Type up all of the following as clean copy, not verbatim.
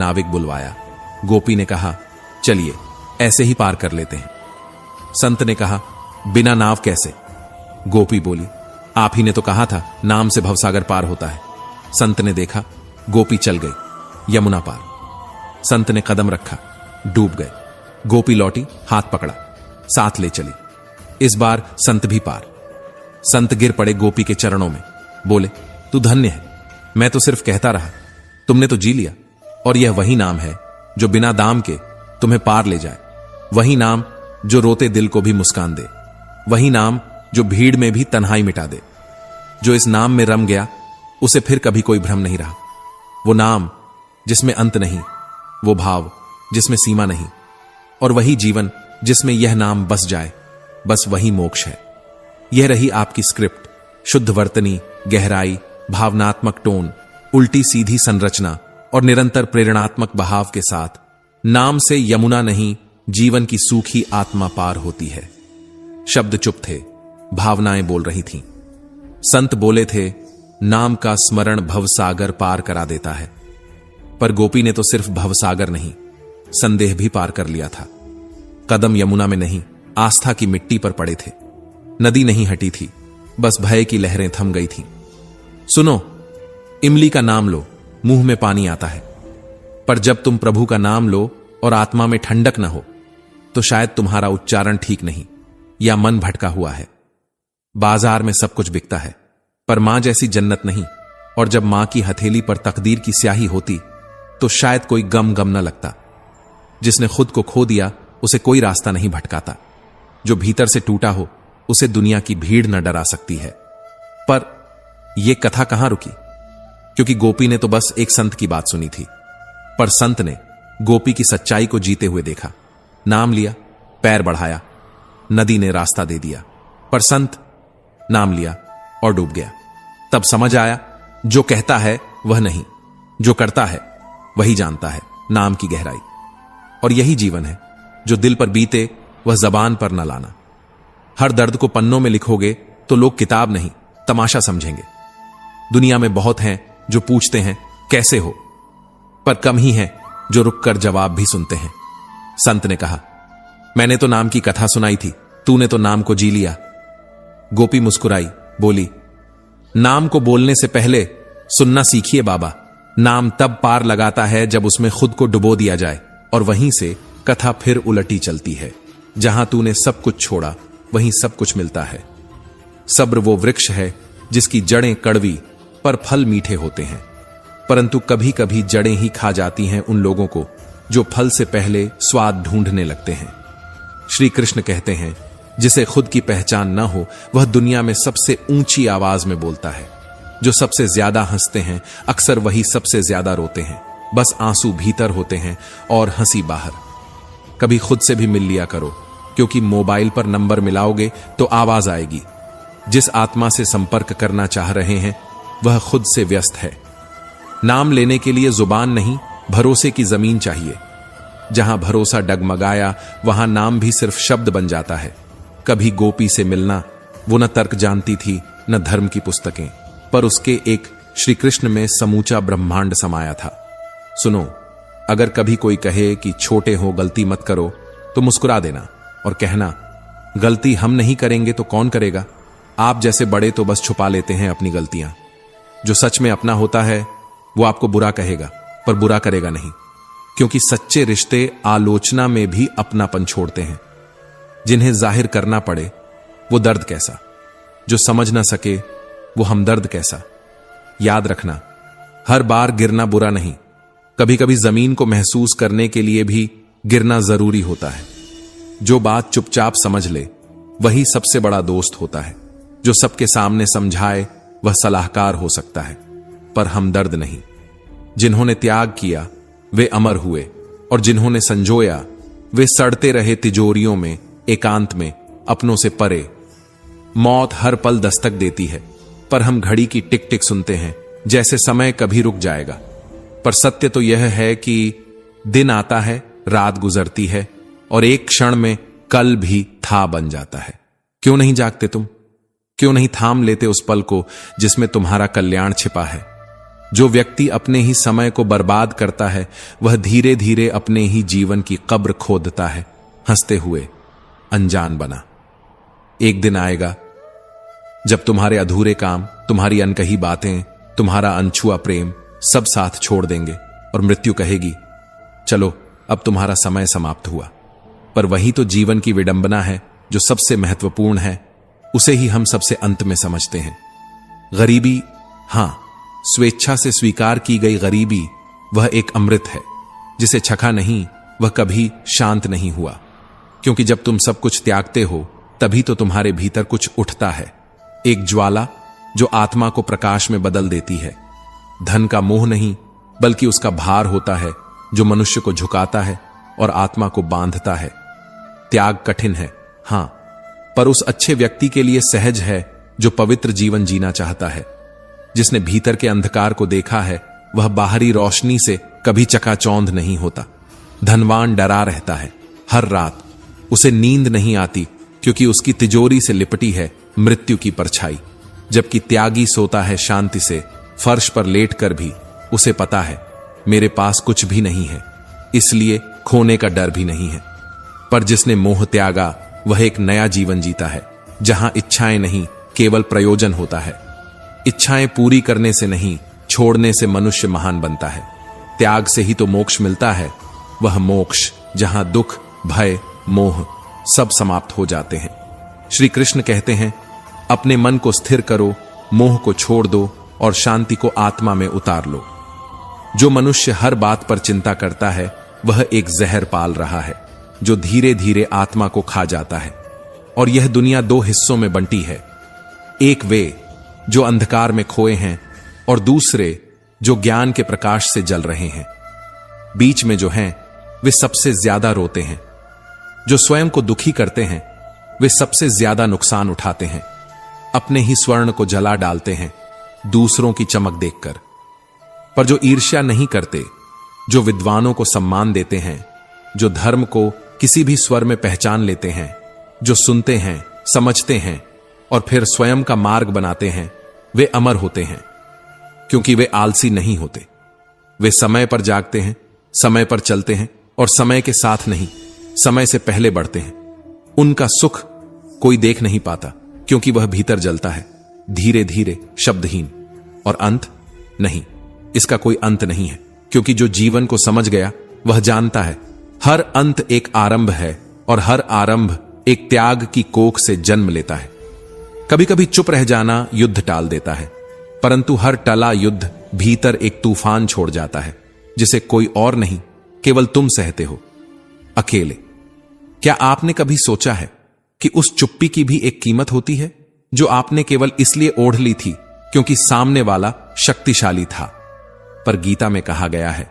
नाविक बुलवाया। गोपी ने कहा, चलिए ऐसे ही पार कर लेते हैं। संत ने कहा, बिना नाव कैसे? गोपी बोली, आप ही ने तो कहा था नाम से भवसागर पार होता है। संत ने देखा, गोपी चल गई यमुना पार। संत ने कदम रखा, डूब गए। गोपी लौटी, हाथ पकड़ा, साथ ले चली। इस बार संत भी पार। संत गिर पड़े गोपी के चरणों में, बोले, तू धन्य है, मैं तो सिर्फ कहता रहा, तुमने तो जी लिया। और यह वही नाम है जो बिना दाम के तुम्हें पार ले जाए, वही नाम जो रोते दिल को भी मुस्कान दे, वही नाम जो भीड़ में भी तन्हाई मिटा दे। जो इस नाम में रम गया उसे फिर कभी कोई भ्रम नहीं रहा। वो नाम जिसमें अंत नहीं, वो भाव जिसमें सीमा नहीं, और वही जीवन जिसमें यह नाम बस जाए, बस वही मोक्ष है। यह रही आपकी स्क्रिप्ट, शुद्ध वर्तनी, गहराई, भावनात्मक टोन, उल्टी सीधी संरचना और निरंतर प्रेरणात्मक बहाव के साथ। नाम से यमुना नहीं, जीवन की सूखी आत्मा पार होती है। शब्द चुप थे, भावनाएं बोल रही थीं। संत बोले थे, नाम का स्मरण भवसागर पार करा देता है। पर गोपी ने तो सिर्फ भवसागर नहीं, संदेह भी पार कर लिया था। कदम यमुना में नहीं, आस्था की मिट्टी पर पड़े थे। नदी नहीं हटी थी, बस भय की लहरें थम गई थीं। सुनो, इमली का नाम लो, मुंह में पानी आता है। पर जब तुम प्रभु का नाम लो और आत्मा में ठंडक न हो, तो शायद तुम्हारा उच्चारण ठीक नहीं या मन भटका हुआ है। बाजार में सब कुछ बिकता है, पर मां जैसी जन्नत नहीं। और जब मां की हथेली पर तकदीर की स्याही होती, तो शायद कोई गम न लगता। जिसने खुद को खो दिया, उसे कोई रास्ता नहीं भटकाता। जो भीतर से टूटा हो, उसे दुनिया की भीड़ न डरा सकती है। पर यह कथा कहां रुकी? क्योंकि गोपी ने तो बस एक संत की बात सुनी थी, पर संत ने गोपी की सच्चाई को जीते हुए देखा। नाम लिया, पैर बढ़ाया, नदी ने रास्ता दे दिया। पर संत नाम लिया और डूब गया। तब समझ आया, जो कहता है वह नहीं, जो करता है वही जानता है नाम की गहराई। और यही जीवन है, जो दिल पर बीते वह जबान पर न लाना। हर दर्द को पन्नों में लिखोगे तो लोग किताब नहीं, तमाशा समझेंगे। दुनिया में बहुत हैं जो पूछते हैं कैसे हो, पर कम ही हैं जो रुककर जवाब भी सुनते हैं। संत ने कहा, मैंने तो नाम की कथा सुनाई थी, तूने तो नाम को जी लिया। गोपी मुस्कुराई, बोली, नाम को बोलने से पहले सुनना सीखिए बाबा। नाम तब पार लगाता है जब उसमें खुद को डुबो दिया जाए, और वहीं से कथा फिर उलटी चलती है। जहां तूने सब कुछ छोड़ा, वहीं सब कुछ मिलता है। सब्र वो वृक्ष है जिसकी जड़ें कड़वी पर फल मीठे होते हैं, परंतु कभी कभी जड़ें ही खा जाती हैं उन लोगों को जो फल से पहले स्वाद ढूंढने लगते हैं। श्री कृष्ण कहते हैं, जिसे खुद की पहचान न हो, वह दुनिया में सबसे ऊंची आवाज में बोलता है। जो सबसे ज्यादा हंसते हैं, अक्सर वही सबसे ज्यादा रोते हैं। बस आंसू भीतर होते हैं और हंसी बाहर। कभी खुद से भी मिल लिया करो, क्योंकि मोबाइल पर नंबर मिलाओगे तो आवाज आएगी। जिस आत्मा से संपर्क करना चाह रहे हैं, वह खुद से व्यस्त है। नाम लेने के लिए जुबान नहीं, भरोसे की जमीन चाहिए। जहां भरोसा डगमगाया, वहां नाम भी सिर्फ शब्द बन जाता है। कभी गोपी से मिलना, वो न तर्क जानती थी न धर्म की पुस्तकें, पर उसके एक श्री कृष्ण में समूचा ब्रह्मांड समाया था। सुनो, अगर कभी कोई कहे कि छोटे हो, गलती मत करो, तो मुस्कुरा देना और कहना, गलती हम नहीं करेंगे तो कौन करेगा? आप जैसे बड़े तो बस छुपा लेते हैं अपनी गलतियां। जो सच में अपना होता है, वो आपको बुरा कहेगा, पर बुरा करेगा नहीं, क्योंकि सच्चे रिश्ते आलोचना में भी अपनापन छोड़ते हैं। जिन्हें जाहिर करना पड़े, वो दर्द कैसा। जो समझ ना सके, वो हमदर्द कैसा। याद रखना, हर बार गिरना बुरा नहीं। कभी कभी जमीन को महसूस करने के लिए भी गिरना जरूरी होता है। जो बात चुपचाप समझ ले, वही सबसे बड़ा दोस्त होता है। जो सबके सामने समझाए, वह सलाहकार हो सकता है, पर हमदर्द नहीं। जिन्होंने त्याग किया, वे अमर हुए, और जिन्होंने संजोया, वे सड़ते रहे तिजोरियों में, एकांत में, अपनों से परे। मौत हर पल दस्तक देती है, पर हम घड़ी की टिक टिक सुनते हैं, जैसे समय कभी रुक जाएगा। पर सत्य तो यह है कि दिन आता है, रात गुजरती है, और एक क्षण में कल भी था बन जाता है। क्यों नहीं जागते तुम? क्यों नहीं थाम लेते उस पल को जिसमें तुम्हारा कल्याण छिपा है? जो व्यक्ति अपने ही समय को बर्बाद करता है वह धीरे धीरे अपने ही जीवन की कब्र खोदता है, हंसते हुए अनजान बना। एक दिन आएगा जब तुम्हारे अधूरे काम, तुम्हारी अनकही बातें, तुम्हारा अनछुआ प्रेम सब साथ छोड़ देंगे और मृत्यु कहेगी, चलो अब तुम्हारा समय समाप्त हुआ। पर वही तो जीवन की विडंबना है, जो सबसे महत्वपूर्ण है उसे ही हम सबसे अंत में समझते हैं। गरीबी, हां, स्वेच्छा से स्वीकार की गई गरीबी, वह एक अमृत है जिसे चखा नहीं वह कभी शांत नहीं हुआ। क्योंकि जब तुम सब कुछ त्यागते हो तभी तो तुम्हारे भीतर कुछ उठता है, एक ज्वाला जो आत्मा को प्रकाश में बदल देती है। धन का मोह नहीं बल्कि उसका भार होता है जो मनुष्य को झुकाता है और आत्मा को बांधता है। त्याग कठिन है, हां, पर उस अच्छे व्यक्ति के लिए सहज है जो पवित्र जीवन जीना चाहता है। जिसने भीतर के अंधकार को देखा है वह बाहरी रोशनी से कभी चकाचौंध नहीं होता। धनवान डरा रहता है, हर रात उसे नींद नहीं आती क्योंकि उसकी तिजोरी से लिपटी है मृत्यु की परछाई। जबकि त्यागी सोता है शांति से, फर्श पर लेटकर भी उसे पता है मेरे पास कुछ भी नहीं है, इसलिए खोने का डर भी नहीं है। पर जिसने मोह त्यागा वह एक नया जीवन जीता है, जहां इच्छाएं नहीं केवल प्रयोजन होता है। इच्छाएं पूरी करने से नहीं, छोड़ने से मनुष्य महान बनता है। त्याग से ही तो मोक्ष मिलता है, वह मोक्ष जहां दुख, भय, मोह सब समाप्त हो जाते हैं। श्री कृष्ण कहते हैं, अपने मन को स्थिर करो, मोह को छोड़ दो और शांति को आत्मा में उतार लो। जो मनुष्य हर बात पर चिंता करता है वह एक जहर पाल रहा है जो धीरे धीरे आत्मा को खा जाता है। और यह दुनिया दो हिस्सों में बंटी है, एक वे जो अंधकार में खोए हैं और दूसरे जो ज्ञान के प्रकाश से जल रहे हैं। बीच में जो हैं वे सबसे ज्यादा रोते हैं। जो स्वयं को दुखी करते हैं वे सबसे ज्यादा नुकसान उठाते हैं। अपने ही स्वर्ण को जला डालते हैं दूसरों की चमक देखकर। पर जो ईर्ष्या नहीं करते, जो विद्वानों को सम्मान देते हैं, जो धर्म को किसी भी स्वर में पहचान लेते हैं, जो सुनते हैं, समझते हैं और फिर स्वयं का मार्ग बनाते हैं, वे अमर होते हैं। क्योंकि वे आलसी नहीं होते, वे समय पर जागते हैं, समय पर चलते हैं और समय के साथ नहीं, समय से पहले बढ़ते हैं। उनका सुख कोई देख नहीं पाता क्योंकि वह भीतर जलता है, धीरे धीरे, शब्दहीन। और अंत नहीं, इसका कोई अंत नहीं है। क्योंकि जो जीवन को समझ गया वह जानता है हर अंत एक आरंभ है और हर आरंभ एक त्याग की कोख से जन्म लेता है। कभी कभी चुप रह जाना युद्ध टाल देता है, परंतु हर टला युद्ध भीतर एक तूफान छोड़ जाता है जिसे कोई और नहीं, केवल तुम सहते हो, अकेले। क्या आपने कभी सोचा है कि उस चुप्पी की भी एक कीमत होती है जो आपने केवल इसलिए ओढ़ ली थी क्योंकि सामने वाला शक्तिशाली था? पर गीता में कहा गया है,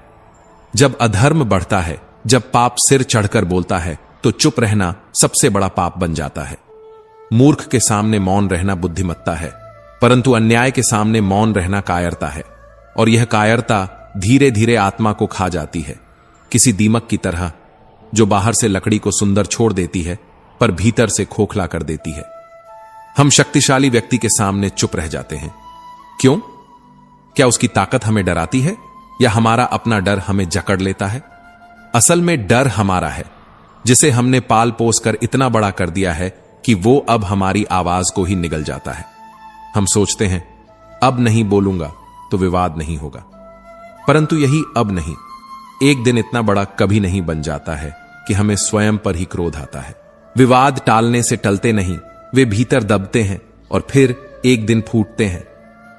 जब अधर्म बढ़ता है, जब पाप सिर चढ़कर बोलता है, तो चुप रहना सबसे बड़ा पाप बन जाता है। मूर्ख के सामने मौन रहना बुद्धिमत्ता है, परंतु अन्याय के सामने मौन रहना कायरता है। और यह कायरता धीरे धीरे आत्मा को खा जाती है, किसी दीमक की तरह जो बाहर से लकड़ी को सुंदर छोड़ देती है पर भीतर से खोखला कर देती है। हम शक्तिशाली व्यक्ति के सामने चुप रह जाते हैं। क्यों? क्या उसकी ताकत हमें डराती है या हमारा अपना डर हमें जकड़ लेता है? असल में डर हमारा है, जिसे हमने पाल पोस कर इतना बड़ा कर दिया है कि वो अब हमारी आवाज को ही निगल जाता है। हम सोचते हैं अब नहीं बोलूंगा तो विवाद नहीं होगा, परंतु यही अब नहीं एक दिन इतना बड़ा कभी नहीं बन जाता है कि हमें स्वयं पर ही क्रोध आता है। विवाद टालने से टलते नहीं, वे भीतर दबते हैं और फिर एक दिन फूटते हैं,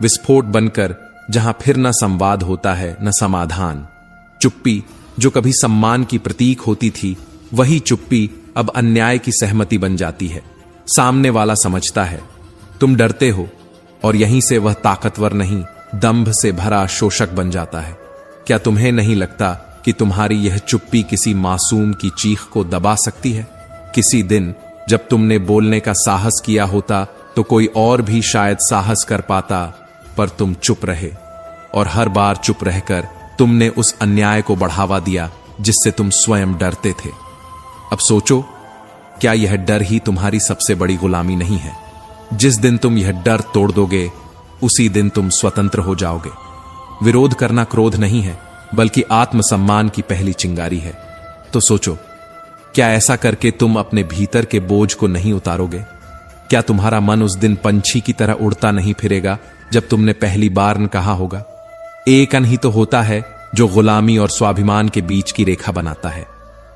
विस्फोट बनकर, जहां फिर न संवाद होता है न समाधान। चुप्पी जो कभी सम्मान की प्रतीक होती थी, वही चुप्पी अब अन्याय की सहमति बन जाती है। सामने वाला समझता है तुम डरते हो और यहीं से वह ताकतवर नहीं, दंभ से भरा शोषक बन जाता है। क्या तुम्हें नहीं लगता कि तुम्हारी यह चुप्पी किसी मासूम की चीख को दबा सकती है? किसी दिन जब तुमने बोलने का साहस किया होता तो कोई और भी शायद साहस कर पाता, पर तुम चुप रहे और हर बार चुप रहकर तुमने उस अन्याय को बढ़ावा दिया जिससे तुम स्वयं डरते थे। अब सोचो, क्या यह डर ही तुम्हारी सबसे बड़ी गुलामी नहीं है? जिस दिन तुम यह डर तोड़ दोगे उसी दिन तुम स्वतंत्र हो जाओगे। विरोध करना क्रोध नहीं है, बल्कि आत्मसम्मान की पहली चिंगारी है। तो सोचो, क्या ऐसा करके तुम अपने भीतर के बोझ को नहीं उतारोगे? क्या तुम्हारा मन उस दिन पंछी की तरह उड़ता नहीं फिरेगा जब तुमने पहली बार न कहा होगा? एक अन ही तो होता है जो गुलामी और स्वाभिमान के बीच की रेखा बनाता है।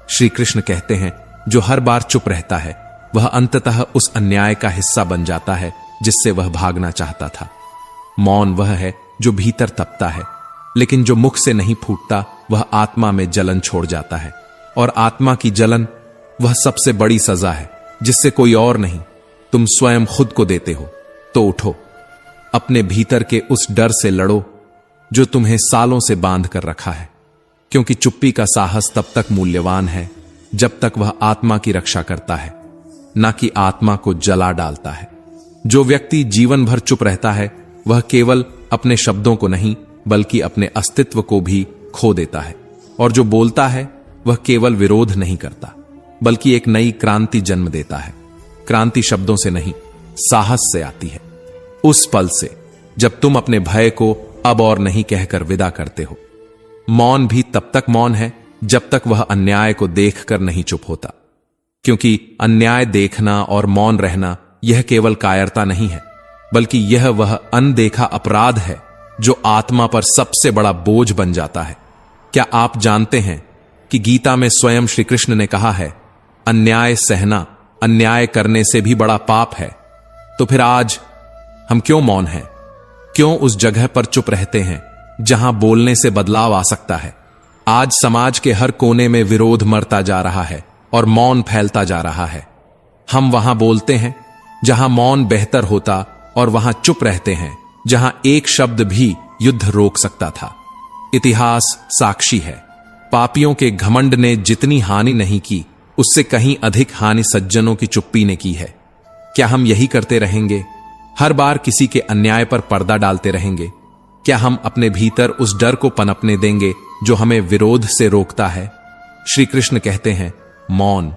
श्री कृष्ण कहते हैं, जो हर बार चुप रहता है वह अंततः उस अन्याय का हिस्सा बन जाता है जिससे वह भागना चाहता था। मौन वह है जो भीतर तपता है, लेकिन जो मुख से नहीं फूटता वह आत्मा में जलन छोड़ जाता है। और आत्मा की जलन वह सबसे बड़ी सजा है जिससे कोई और नहीं, तुम स्वयं खुद को देते हो। तो उठो, अपने भीतर के उस डर से लड़ो जो तुम्हें सालों से बांध कर रखा है, क्योंकि चुप्पी का साहस तब तक मूल्यवान है जब तक वह आत्मा की रक्षा करता है, ना कि आत्मा को जला डालता है। जो व्यक्ति जीवन भर चुप रहता है वह केवल अपने शब्दों को नहीं बल्कि अपने अस्तित्व को भी खो देता है। और जो बोलता है वह केवल विरोध नहीं करता बल्कि एक नई क्रांति जन्म देता है। क्रांति शब्दों से नहीं, साहस से आती है। उस पल से जब तुम अपने भय को अब और नहीं कहकर विदा करते हो। मौन भी तब तक मौन है जब तक वह अन्याय को देखकर नहीं चुप होता, क्योंकि अन्याय देखना और मौन रहना यह केवल कायरता नहीं है, बल्कि यह वह अनदेखा अपराध है जो आत्मा पर सबसे बड़ा बोझ बन जाता है। क्या आप जानते हैं कि गीता में स्वयं श्री कृष्ण ने कहा है, अन्याय सहना अन्याय करने से भी बड़ा पाप है। तो फिर आज हम क्यों मौन हैं? क्यों उस जगह पर चुप रहते हैं जहां बोलने से बदलाव आ सकता है? आज समाज के हर कोने में विरोध मरता जा रहा है और मौन फैलता जा रहा है। हम वहां बोलते हैं जहां मौन बेहतर होता और वहां चुप रहते हैं जहां एक शब्द भी युद्ध रोक सकता था। इतिहास साक्षी है, पापियों के घमंड ने जितनी हानि नहीं की उससे कहीं अधिक हानि सज्जनों की चुप्पी ने की है। क्या हम यही करते रहेंगे? हर बार किसी के अन्याय पर पर्दा डालते रहेंगे? क्या हम अपने भीतर उस डर को पनपने देंगे जो हमें विरोध से रोकता है? श्री कृष्ण कहते हैं, मौन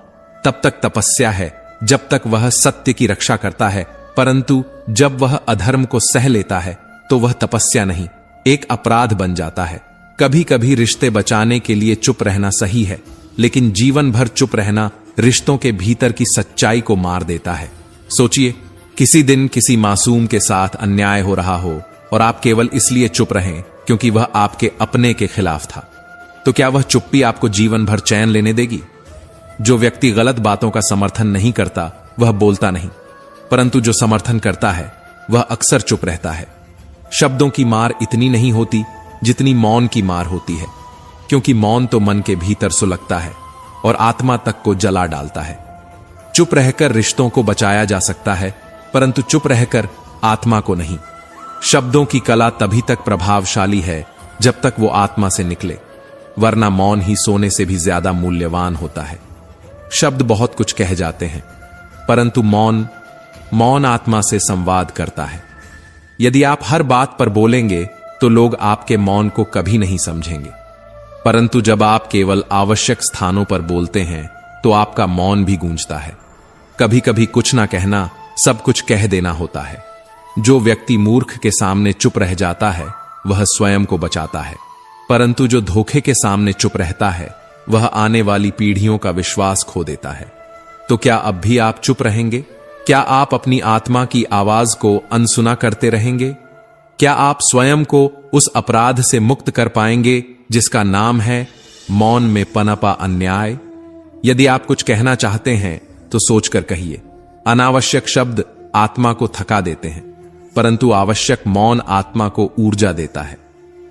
तब तक तपस्या है जब तक वह सत्य की रक्षा करता है, परंतु जब वह अधर्म को सह लेता है तो वह तपस्या नहीं, एक अपराध बन जाता है। कभी कभी रिश्ते बचाने के लिए चुप रहना सही है, लेकिन जीवन भर चुप रहना रिश्तों के भीतर की सच्चाई को मार देता है। सोचिए, किसी दिन किसी मासूम के साथ अन्याय हो रहा हो और आप केवल इसलिए चुप रहें क्योंकि वह आपके अपने के खिलाफ था, तो क्या वह चुप्पी आपको जीवन भर चैन लेने देगी? जो व्यक्ति गलत बातों का समर्थन नहीं करता वह बोलता नहीं, परंतु जो समर्थन करता है वह अक्सर चुप रहता है। शब्दों की मार इतनी नहीं होती जितनी मौन की मार होती है, क्योंकि मौन तो मन के भीतर सुलगता है और आत्मा तक को जला डालता है। चुप रहकर रिश्तों को बचाया जा सकता है, परंतु चुप रहकर आत्मा को नहीं। शब्दों की कला तभी तक प्रभावशाली है जब तक वो आत्मा से निकले, वरना मौन ही सोने से भी ज्यादा मूल्यवान होता है। शब्द बहुत कुछ कह जाते हैं, परंतु मौन आत्मा से संवाद करता है। यदि आप हर बात पर बोलेंगे तो लोग आपके मौन को कभी नहीं समझेंगे, परंतु जब आप केवल आवश्यक स्थानों पर बोलते हैं तो आपका मौन भी गूंजता है। कभी कभी कुछ ना कहना सब कुछ कह देना होता है। जो व्यक्ति मूर्ख के सामने चुप रह जाता है वह स्वयं को बचाता है, परंतु जो धोखे के सामने चुप रहता है वह आने वाली पीढ़ियों का विश्वास खो देता है। तो क्या अब भी आप चुप रहेंगे? क्या आप अपनी आत्मा की आवाज को अनसुना करते रहेंगे? क्या आप स्वयं को उस अपराध से मुक्त कर पाएंगे जिसका नाम है मौन में पनपा अन्याय? यदि आप कुछ कहना चाहते हैं तो सोचकर कहिए। अनावश्यक शब्द आत्मा को थका देते हैं, परंतु आवश्यक मौन आत्मा को ऊर्जा देता है।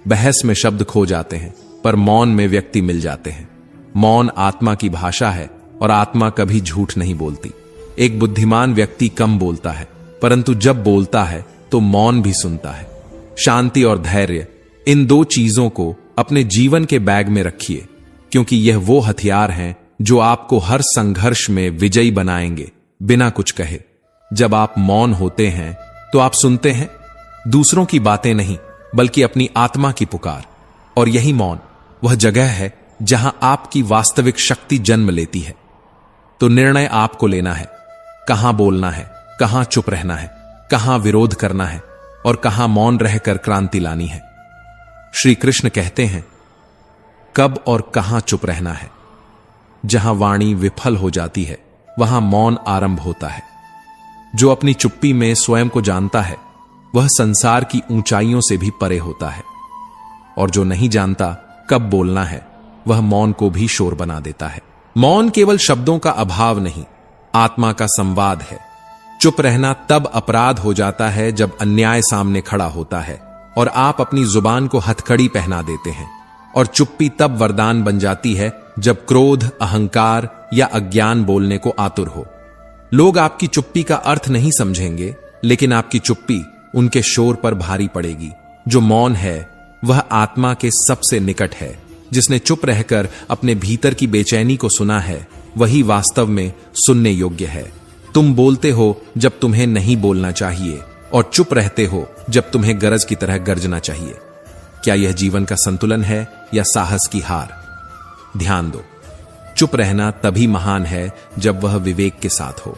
बहस में शब्द खो जाते हैं, पर मौन में व्यक्ति मिल जाते हैं। मौन आत्मा की भाषा है और आत्मा कभी झूठ नहीं बोलती। एक बुद्धिमान व्यक्ति कम बोलता है, परंतु जब बोलता है तो मौन भी सुनता है। शांति और धैर्य, इन दो चीजों को अपने जीवन के बैग में रखिए, क्योंकि यह वो हथियार हैं जो आपको हर संघर्ष में विजयी बनाएंगे बिना कुछ कहे। जब आप मौन होते हैं तो आप सुनते हैं दूसरों की बातें नहीं, बल्कि अपनी आत्मा की पुकार। और यही मौन वह जगह है जहां आपकी वास्तविक शक्ति जन्म लेती है। तो निर्णय आपको लेना है, कहां बोलना है, कहां चुप रहना है, कहां विरोध करना है और कहां मौन रहकर क्रांति लानी है। श्री कृष्ण कहते हैं, कब और कहां चुप रहना है। जहां वाणी विफल हो जाती है वहां मौन आरंभ होता है। जो अपनी चुप्पी में स्वयं को जानता है वह संसार की ऊंचाइयों से भी परे होता है, और जो नहीं जानता कब बोलना है वह मौन को भी शोर बना देता है। मौन केवल शब्दों का अभाव नहीं, आत्मा का संवाद है। चुप रहना तब अपराध हो जाता है जब अन्याय सामने खड़ा होता है और आप अपनी जुबान को हथकड़ी पहना देते हैं, और चुप्पी तब वरदान बन जाती है जब क्रोध, अहंकार या अज्ञान बोलने को आतुर हो। लोग आपकी चुप्पी का अर्थ नहीं समझेंगे, लेकिन आपकी चुप्पी उनके शोर पर भारी पड़ेगी। जो मौन है वह आत्मा के सबसे निकट है। जिसने चुप रहकर अपने भीतर की बेचैनी को सुना है वही वास्तव में सुनने योग्य है। तुम बोलते हो जब तुम्हें नहीं बोलना चाहिए, और चुप रहते हो जब तुम्हें गरज की तरह गरजना चाहिए। क्या यह जीवन का संतुलन है या साहस की हार? ध्यान दो, चुप रहना तभी महान है जब वह विवेक के साथ हो,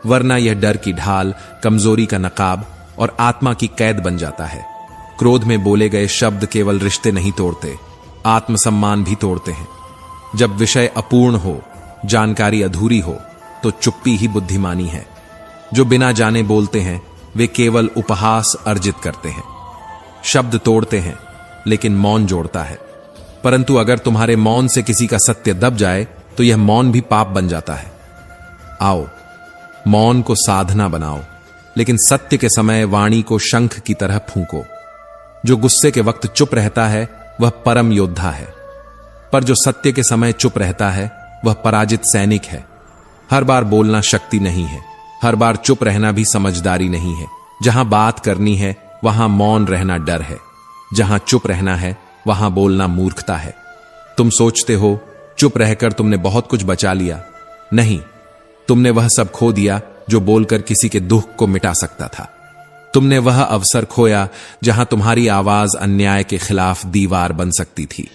वरना यह डर की ढाल, कमजोरी का नकाब और आत्मा की कैद बन जाता है। क्रोध में बोले गए शब्द केवल रिश्ते नहीं तोड़ते, आत्मसम्मान भी तोड़ते हैं। जब विषय अपूर्ण हो, जानकारी अधूरी हो, तो चुप्पी ही बुद्धिमानी है। जो बिना जाने बोलते हैं वे केवल उपहास अर्जित करते हैं। शब्द तोड़ते हैं लेकिन मौन जोड़ता है। परंतु अगर तुम्हारे मौन से किसी का सत्य दब जाए तो यह मौन भी पाप बन जाता है। आओ, मौन को साधना बनाओ, लेकिन सत्य के समय वाणी को शंख की तरह फूंको। जो गुस्से के वक्त चुप रहता है वह परम योद्धा है, पर जो सत्य के समय चुप रहता है वह पराजित सैनिक है। हर बार बोलना शक्ति नहीं है, हर बार चुप रहना भी समझदारी नहीं है। जहां बात करनी है वहां मौन रहना डर है, जहां चुप रहना है वहां बोलना मूर्खता है। तुम सोचते हो चुप रहकर तुमने बहुत कुछ बचा लिया। नहीं, तुमने वह सब खो दिया जो बोलकर किसी के दुख को मिटा सकता था। तुमने वह अवसर खोया जहां तुम्हारी आवाज अन्याय के खिलाफ दीवार बन सकती थी।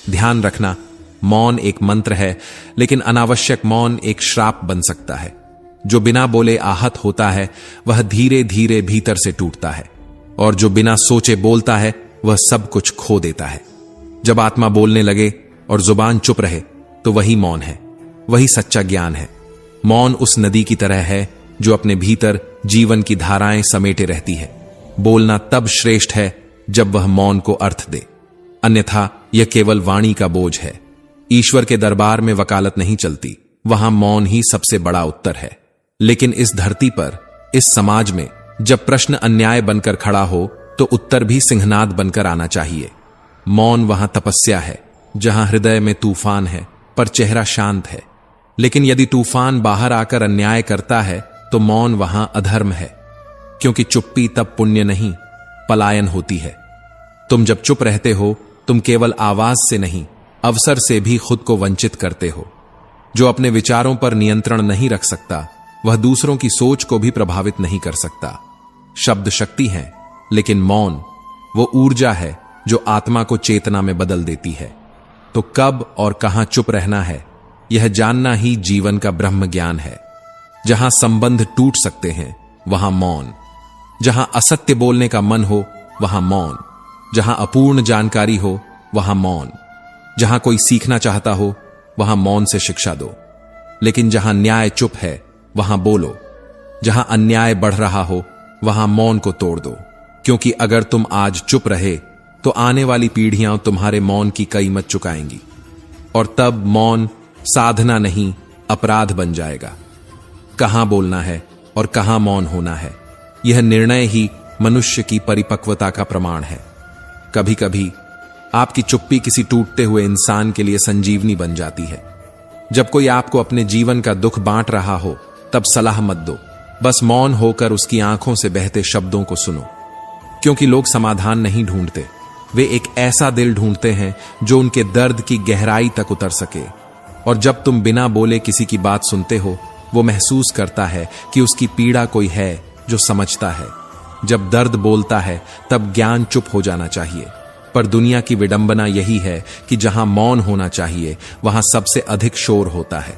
ध्यान रखना, मौन एक मंत्र है, लेकिन अनावश्यक मौन एक श्राप बन सकता है। जो बिना बोले आहत होता है वह धीरे धीरे भीतर से टूटता है, और जो बिना सोचे बोलता है वह सब कुछ खो देता है। जब आत्मा बोलने लगे और जुबान चुप रहे तो वही मौन है, वही सच्चा ज्ञान है। मौन उस नदी की तरह है जो अपने भीतर जीवन की धाराएं समेटे रहती है। बोलना तब श्रेष्ठ है जब वह मौन को अर्थ दे, अन्यथा यह केवल वाणी का बोझ है। ईश्वर के दरबार में वकालत नहीं चलती, वहां मौन ही सबसे बड़ा उत्तर है। लेकिन इस धरती पर, इस समाज में जब प्रश्न अन्याय बनकर खड़ा हो तो उत्तर भी सिंहनाद बनकर आना चाहिए। मौन वहां तपस्या है, जहां हृदय में तूफान है पर चेहरा शांत है। लेकिन यदि तूफान बाहर आकर अन्याय करता है तो मौन वहां अधर्म है, क्योंकि चुप्पी तब पुण्य नहीं, पलायन होती है। तुम जब चुप रहते हो तुम केवल आवाज से नहीं, अवसर से भी खुद को वंचित करते हो। जो अपने विचारों पर नियंत्रण नहीं रख सकता वह दूसरों की सोच को भी प्रभावित नहीं कर सकता। शब्द शक्ति है, लेकिन मौन वो ऊर्जा है जो आत्मा को चेतना में बदल देती है। तो कब और कहां चुप रहना है, यह जानना ही जीवन का ब्रह्म ज्ञान है। जहां संबंध टूट सकते हैं वहां मौन, जहां असत्य बोलने का मन हो वहां मौन, जहां अपूर्ण जानकारी हो वहां मौन, जहां कोई सीखना चाहता हो वहां मौन से शिक्षा दो। लेकिन जहां न्याय चुप है वहां बोलो, जहां अन्याय बढ़ रहा हो वहां मौन को तोड़ दो। क्योंकि अगर तुम आज चुप रहे तो आने वाली पीढ़ियां तुम्हारे मौन की कीमत चुकाएंगी, और तब मौन साधना नहीं अपराध बन जाएगा। कहां बोलना है और कहां मौन होना है, यह निर्णय ही मनुष्य की परिपक्वता का प्रमाण है। कभी कभी आपकी चुप्पी किसी टूटते हुए इंसान के लिए संजीवनी बन जाती है। जब कोई आपको अपने जीवन का दुख बांट रहा हो तब सलाह मत दो, बस मौन होकर उसकी आंखों से बहते शब्दों को सुनो। क्योंकि लोग समाधान नहीं ढूंढते, वे एक ऐसा दिल ढूंढते हैं जो उनके दर्द की गहराई तक उतर सके। और जब तुम बिना बोले किसी की बात सुनते हो, वो महसूस करता है कि उसकी पीड़ा कोई है जो समझता है। जब दर्द बोलता है तब ज्ञान चुप हो जाना चाहिए। पर दुनिया की विडंबना यही है कि जहां मौन होना चाहिए वहां सबसे अधिक शोर होता है।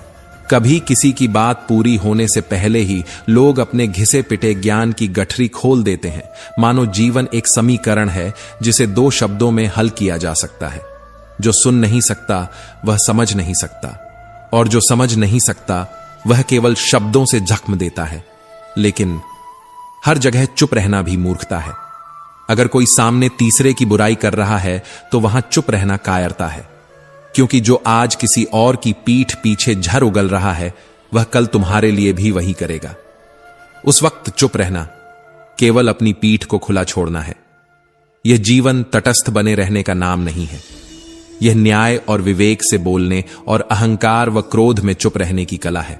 कभी किसी की बात पूरी होने से पहले ही लोग अपने घिसे पिटे ज्ञान की गठरी खोल देते हैं, मानो जीवन एक समीकरण है जिसे 2 शब्दों में हल किया जा सकता है। जो सुन नहीं सकता वह समझ नहीं सकता, और जो समझ नहीं सकता वह केवल शब्दों से जख्म देता है। लेकिन हर जगह चुप रहना भी मूर्खता है। अगर कोई सामने तीसरे की बुराई कर रहा है तो वहां चुप रहना कायरता है, क्योंकि जो आज किसी और की पीठ पीछे झर उगल रहा है वह कल तुम्हारे लिए भी वही करेगा। उस वक्त चुप रहना केवल अपनी पीठ को खुला छोड़ना है। यह जीवन तटस्थ बने रहने का नाम नहीं है। यह न्याय और विवेक से बोलने और अहंकार व क्रोध में चुप रहने की कला है।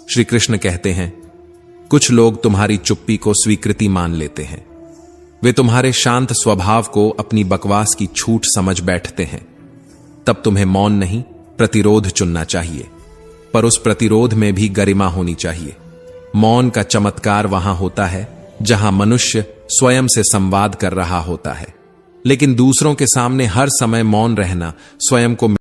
श्री कृष्ण कहते हैं, कुछ लोग तुम्हारी चुप्पी को स्वीकृति मान लेते हैं। वे तुम्हारे शांत स्वभाव को अपनी बकवास की छूट समझ बैठते हैं। तब तुम्हें मौन नहीं, प्रतिरोध चुनना चाहिए, पर उस प्रतिरोध में भी गरिमा होनी चाहिए। मौन का चमत्कार वहां होता है जहां मनुष्य स्वयं से संवाद कर रहा होता है, लेकिन दूसरों के सामने हर समय मौन रहना स्वयं को